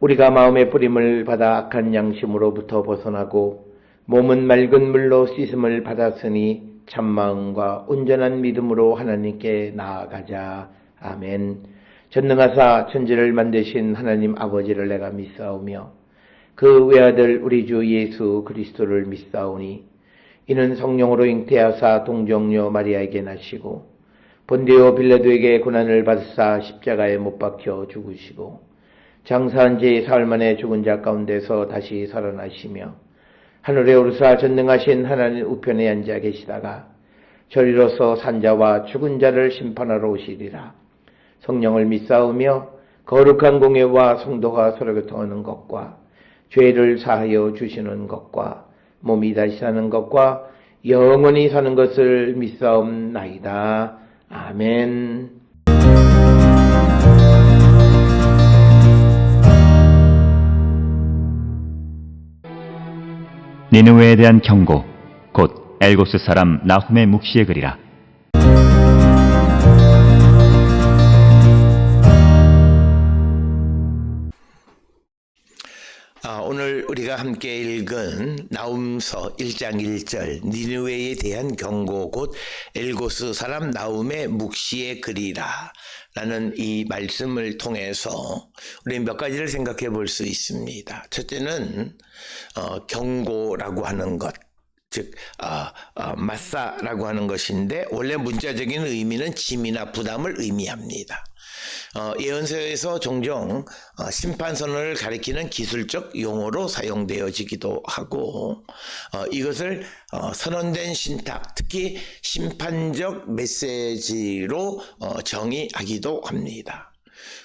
우리가 마음의 뿌림을 받아 악한 양심으로부터 벗어나고 몸은 맑은 물로 씻음을 받았으니 참마음과 온전한 믿음으로 하나님께 나아가자. 아멘. 전능하사 천지를 만드신 하나님 아버지를 내가 믿사오며 그 외아들 우리 주 예수 그리스도를 믿사오니 이는 성령으로 잉태하사 동정녀 마리아에게 나시고 본디오 빌라도에게 고난을 받으사 십자가에 못 박혀 죽으시고 장사한 지 사흘 만에 죽은 자 가운데서 다시 살아나시며 하늘에 오르사 전능하신 하나님 우편에 앉아 계시다가 저리로서 산자와 죽은 자를 심판하러 오시리라. 성령을 믿사오며 거룩한 공예와 성도가 서로 교통하는 것과 죄를 사하여 주시는 것과 몸이 다시 사는 것과 영원히 사는 것을 믿사옵나이다. 아멘. 니느웨에 대한 경고, 곧 엘고스 사람 나훔의 묵시의 글이라. 오늘 우리가 함께 읽은 나훔서 1장 1절 니느웨에 대한 경고 곧 엘고스 사람 나훔의 묵시의 글이라 라는 이 말씀을 통해서 우리 몇 가지를 생각해 볼 수 있습니다. 첫째는 경고라고 하는 것, 즉 마사라고 하는 것인데 원래 문자적인 의미는 짐이나 부담을 의미합니다. 예언서에서 종종 심판선언을 가리키는 기술적 용어로 사용되어지기도 하고 이것을 선언된 신탁, 특히 심판적 메시지로 정의하기도 합니다.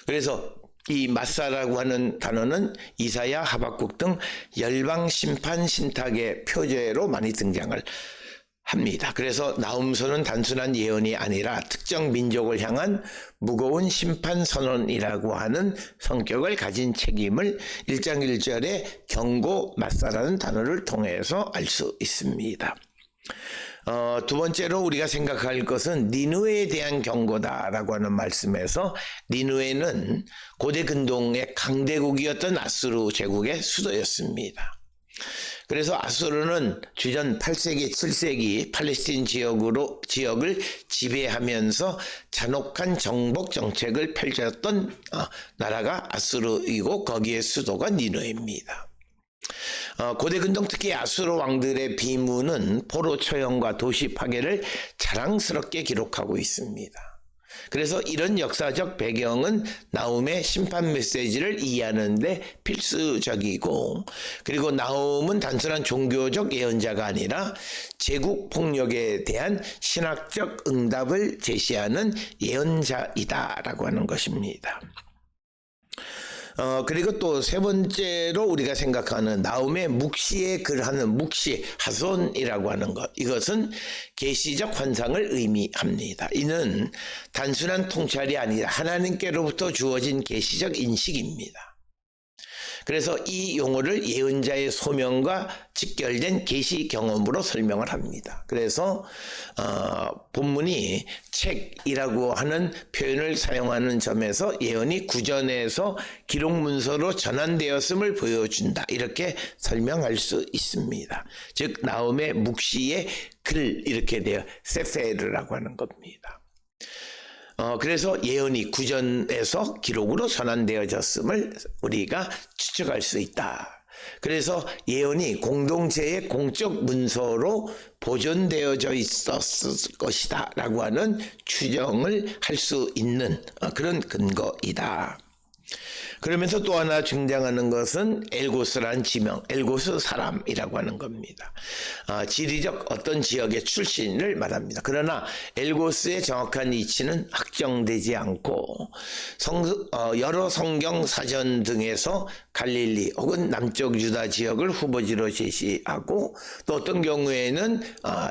그래서 이 마사라고 하는 단어는 이사야, 하박국 등 열방 심판 신탁의 표제로 많이 등장을 합니다. 그래서 나훔서는 단순한 예언이 아니라 특정 민족을 향한 무거운 심판 선언이라고 하는 성격을 가진 책임을 1장 1절의 경고 마사라는 단어를 통해서 알 수 있습니다. 두 번째로 우리가 생각할 것은 니느웨에 대한 경고다라고 하는 말씀에서 니느웨는 고대 근동의 강대국이었던 아수르 제국의 수도였습니다. 그래서 아수르는 주전 8세기, 7세기 팔레스틴 지역을 지배하면서 잔혹한 정복 정책을 펼쳤던 나라가 아수르이고 거기에 수도가 니느웨입니다. 고대 근동 특히 아수르 왕들의 비문은 포로 처형과 도시 파괴를 자랑스럽게 기록하고 있습니다. 그래서 이런 역사적 배경은 나훔의 심판 메시지를 이해하는 데 필수적이고, 그리고 나훔은 단순한 종교적 예언자가 아니라 제국 폭력에 대한 신학적 응답을 제시하는 예언자이다라고 하는 것입니다. 그리고 또 세 번째로 우리가 생각하는 나훔의 묵시에 글하는 묵시, 하손이라고 하는 것. 이것은 계시적 환상을 의미합니다. 이는 단순한 통찰이 아니라 하나님께로부터 주어진 계시적 인식입니다. 그래서 이 용어를 예언자의 소명과 직결된 계시 경험으로 설명을 합니다. 그래서 본문이 책이라고 하는 표현을 사용하는 점에서 예언이 구전에서 기록 문서로 전환되었음을 보여준다, 이렇게 설명할 수 있습니다. 즉 나훔의 묵시의 글, 이렇게 되어 세페르라고 하는 겁니다. 그래서 예언이 구전에서 기록으로 전환되어졌음을 우리가 추측할 수 있다. 그래서 예언이 공동체의 공적 문서로 보존되어져 있었을 것이다 라고 하는 추정을 할 수 있는 그런 근거이다. 그러면서 또 하나 등장하는 것은 엘고스란 지명, 엘고스 사람이라고 하는 겁니다. 지리적 어떤 지역의 출신을 말합니다. 그러나 엘고스의 정확한 위치는 확정되지 않고 여러 성경 사전 등에서 갈릴리 혹은 남쪽 유다 지역을 후보지로 제시하고, 또 어떤 경우에는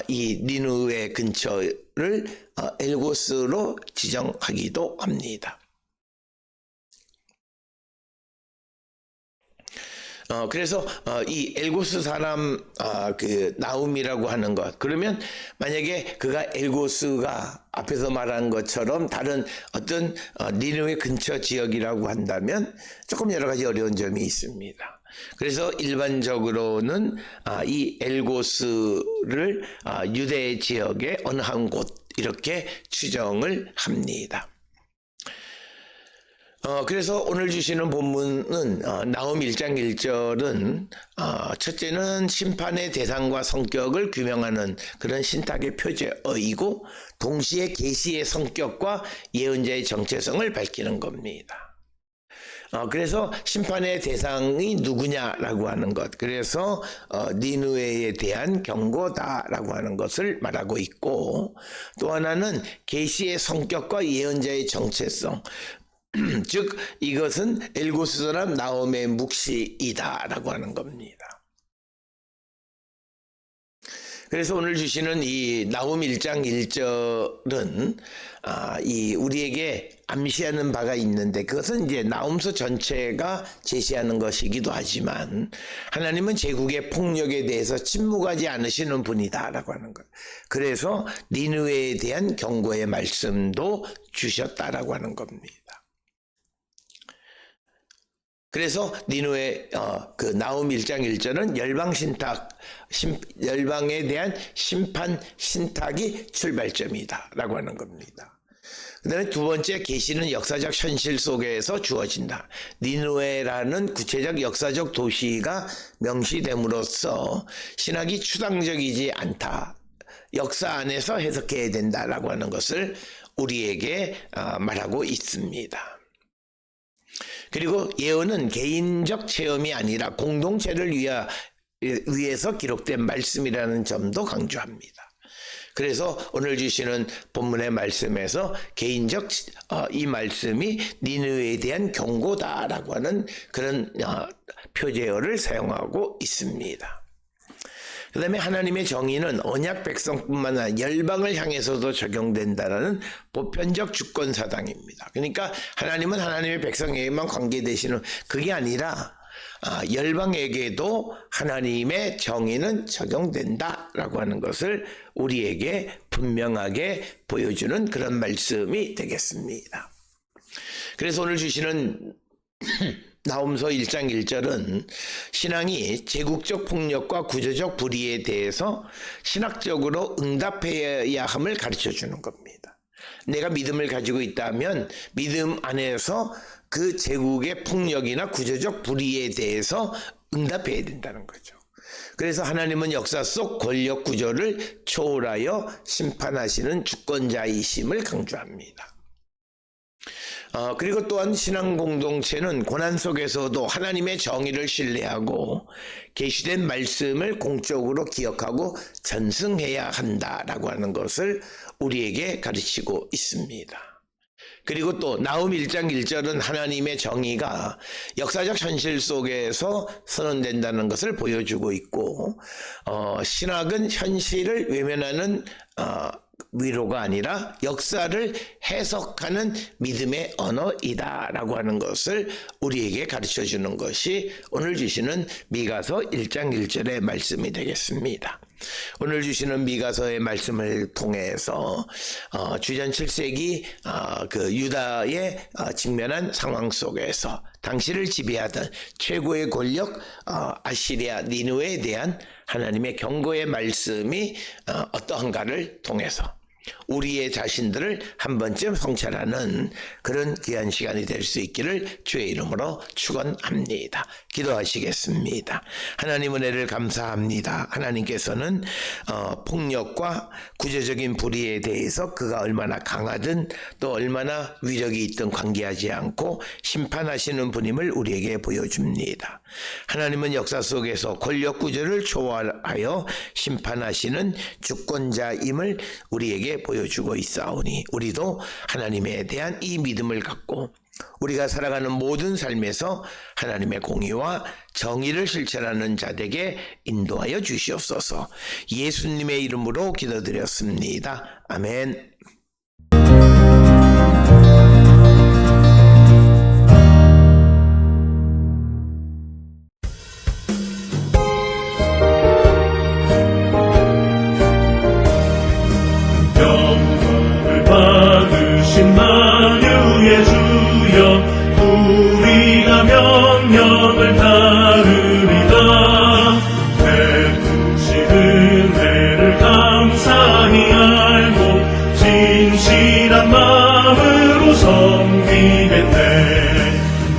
이 니느웨 근처를 엘고스로 지정하기도 합니다. 그래서 이 엘고스 사람 그 나훔이라고 하는 것, 그러면 만약에 그가 엘고스가 앞에서 말한 것처럼 다른 어떤 니느웨 근처 지역이라고 한다면 조금 여러 가지 어려운 점이 있습니다. 그래서 일반적으로는 이 엘고스를 유대 지역의 어느 한 곳, 이렇게 추정을 합니다. 그래서 오늘 주시는 본문은 나훔 1장 1절은 첫째는 심판의 대상과 성격을 규명하는 그런 신탁의 표제어이고, 동시에 계시의 성격과 예언자의 정체성을 밝히는 겁니다. 그래서 심판의 대상이 누구냐라고 하는 것, 그래서 니느웨에 대한 경고다라고 하는 것을 말하고 있고, 또 하나는 계시의 성격과 예언자의 정체성, 즉 이것은 엘고스 사람 나훔의 묵시이다라고 하는 겁니다. 그래서 오늘 주시는 이 나훔 1장 1절은 이 우리에게 암시하는 바가 있는데, 그것은 이제 나훔서 전체가 제시하는 것이기도 하지만 하나님은 제국의 폭력에 대해서 침묵하지 않으시는 분이다라고 하는 것. 그래서 니느웨에 대한 경고의 말씀도 주셨다라고 하는 겁니다. 그래서 니느웨 그 나훔 1장 1절은 열방에 대한 심판 신탁이 출발점이다라고 하는 겁니다. 그다음에 두 번째, 계시는 역사적 현실 속에서 주어진다. 니느웨라는 구체적 역사적 도시가 명시됨으로써 신학이 추상적이지 않다, 역사 안에서 해석해야 된다라고 하는 것을 우리에게 말하고 있습니다. 그리고 예언은 개인적 체험이 아니라 공동체를 위해서 기록된 말씀이라는 점도 강조합니다. 그래서 오늘 주시는 본문의 말씀에서 개인적 이 말씀이 니느웨에 대한 경고다라고 하는 그런 표제어를 사용하고 있습니다. 그 다음에 하나님의 정의는 언약 백성뿐만 아니라 열방을 향해서도 적용된다는 보편적 주권사당입니다. 그러니까 하나님은 하나님의 백성에게만 관계되시는, 그게 아니라 열방에게도 하나님의 정의는 적용된다라고 하는 것을 우리에게 분명하게 보여주는 그런 말씀이 되겠습니다. 그래서 오늘 주시는 나홈서 1장 1절은 신앙이 제국적 폭력과 구조적 불의에 대해서 신학적으로 응답해야 함을 가르쳐 주는 겁니다. 내가 믿음을 가지고 있다면 믿음 안에서 그 제국의 폭력이나 구조적 불의에 대해서 응답해야 된다는 거죠. 그래서 하나님은 역사 속 권력 구조를 초월하여 심판하시는 주권자이심을 강조합니다. 그리고 또한 신앙 공동체는 고난 속에서도 하나님의 정의를 신뢰하고 계시된 말씀을 공적으로 기억하고 전승해야 한다라고 하는 것을 우리에게 가르치고 있습니다. 그리고 또 나홈 1장 1절은 하나님의 정의가 역사적 현실 속에서 선언된다는 것을 보여주고 있고, 신학은 현실을 외면하는 위로가 아니라 역사를 해석하는 믿음의 언어이다라고 하는 것을 우리에게 가르쳐 주는 것이 오늘 주시는 미가서 1장 1절의 말씀이 되겠습니다. 오늘 주시는 미가서의 말씀을 통해서 주전 7세기 그 유다의 직면한 상황 속에서 당시를 지배하던 최고의 권력 아시리아 니느웨에 대한 하나님의 경고의 말씀이 어떠한가를 통해서 우리의 자신들을 한 번쯤 성찰하는 그런 귀한 시간이 될 수 있기를 주의 이름으로 축원합니다. 기도하시겠습니다. 하나님 은혜를 감사합니다. 하나님께서는 폭력과 구조적인 불의에 대해서 그가 얼마나 강하든 또 얼마나 위력이 있든 관계하지 않고 심판하시는 분임을 우리에게 보여줍니다. 하나님은 역사 속에서 권력 구조를 초월하여 심판하시는 주권자임을 우리에게 보여주고 있사오니 우리도 하나님에 대한 이 믿음을 갖고 우리가 살아가는 모든 삶에서 하나님의 공의와 정의를 실천하는 자들에게 인도하여 주시옵소서. 예수님의 이름으로 기도드렸습니다. 아멘. 영광을 받으신 만유의 주여 우리가 명령을 따르리다. 베푸신 은혜를 감사히 알고 진실한 마음으로 섬기겠네.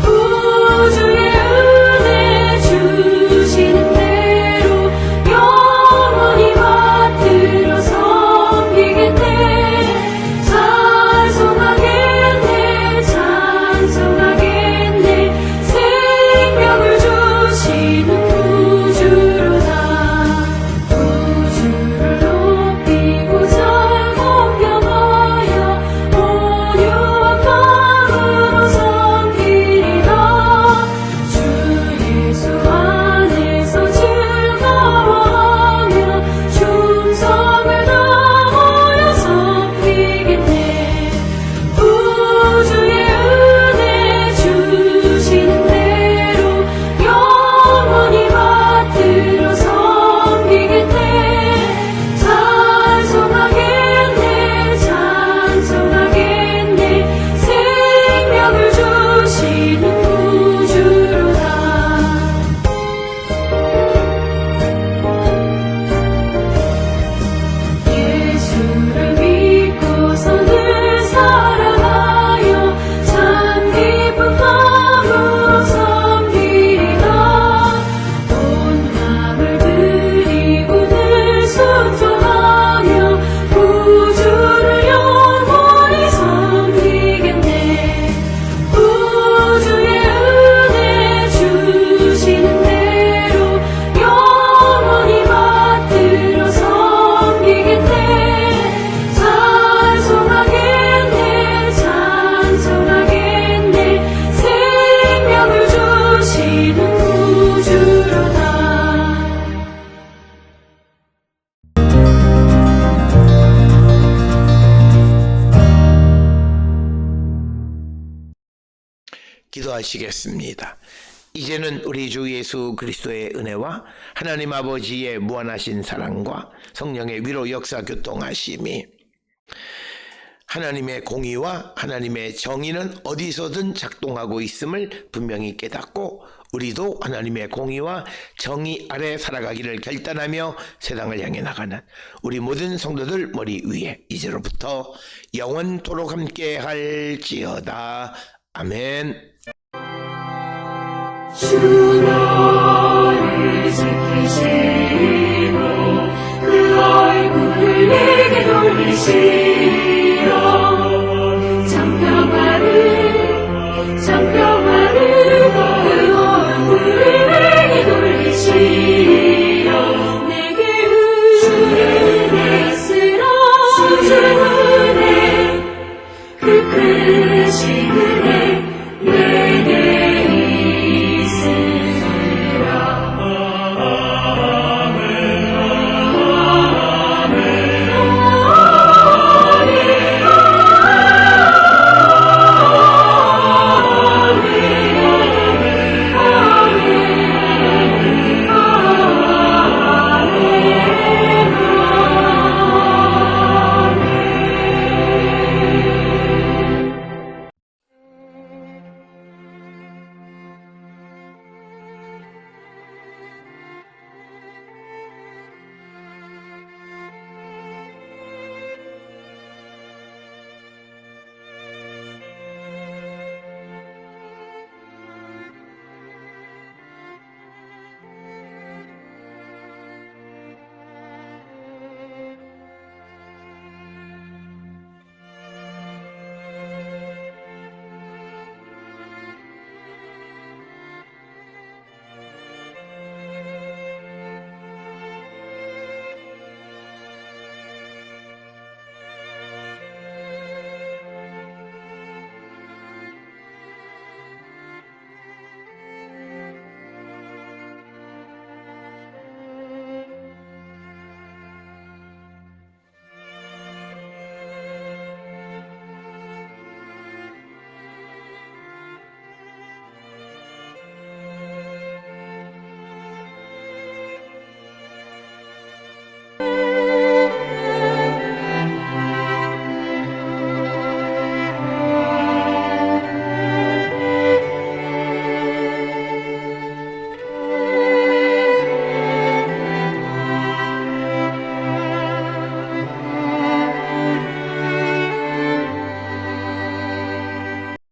구주의 은혜 주시는 대로 영원히 받들어 섬기겠네. 찬송하겠네 찬송하겠네. 생명을 주시는 구주로다. 구주를 높이고 잘 공경하여 온유한 마음으로 섬기리라. 주 예수 안에서 즐거워하며 충성을 다하여 섬기겠네. 구주의 은혜 주시는 대로 영원히 받들어 섬기겠네. 찬송하겠네 찬송하겠네. 생명을 주시는 구주로다. 예수를 믿고서 늘 사랑하여 참 기쁜 마음으로 섬기리라. 온 마음을 드리고 늘 순종하며 구주를 영원히 섬기겠네. 구주의 은혜 주시는 대로 영원히 받들어 섬기겠네. 찬송하겠네 찬송하겠네. 생명을 주시는 구주로다. 기도하시겠습니다. 이제는 우리 주 예수 그리스도의 은혜와 하나님 아버지의 무한하신 사랑과 성령의 위로 역사 교통하심이, 하나님의 공의와 하나님의 정의는 어디서든 작동하고 있음을 분명히 깨닫고 우리도 하나님의 공의와 정의 아래 살아가기를 결단하며 세상을 향해 나가는 우리 모든 성도들 머리 위에 이제로부터 영원토록 함께 할지어다. 아멘. 주 너를 지키시고 그 얼굴을 내게 돌리시고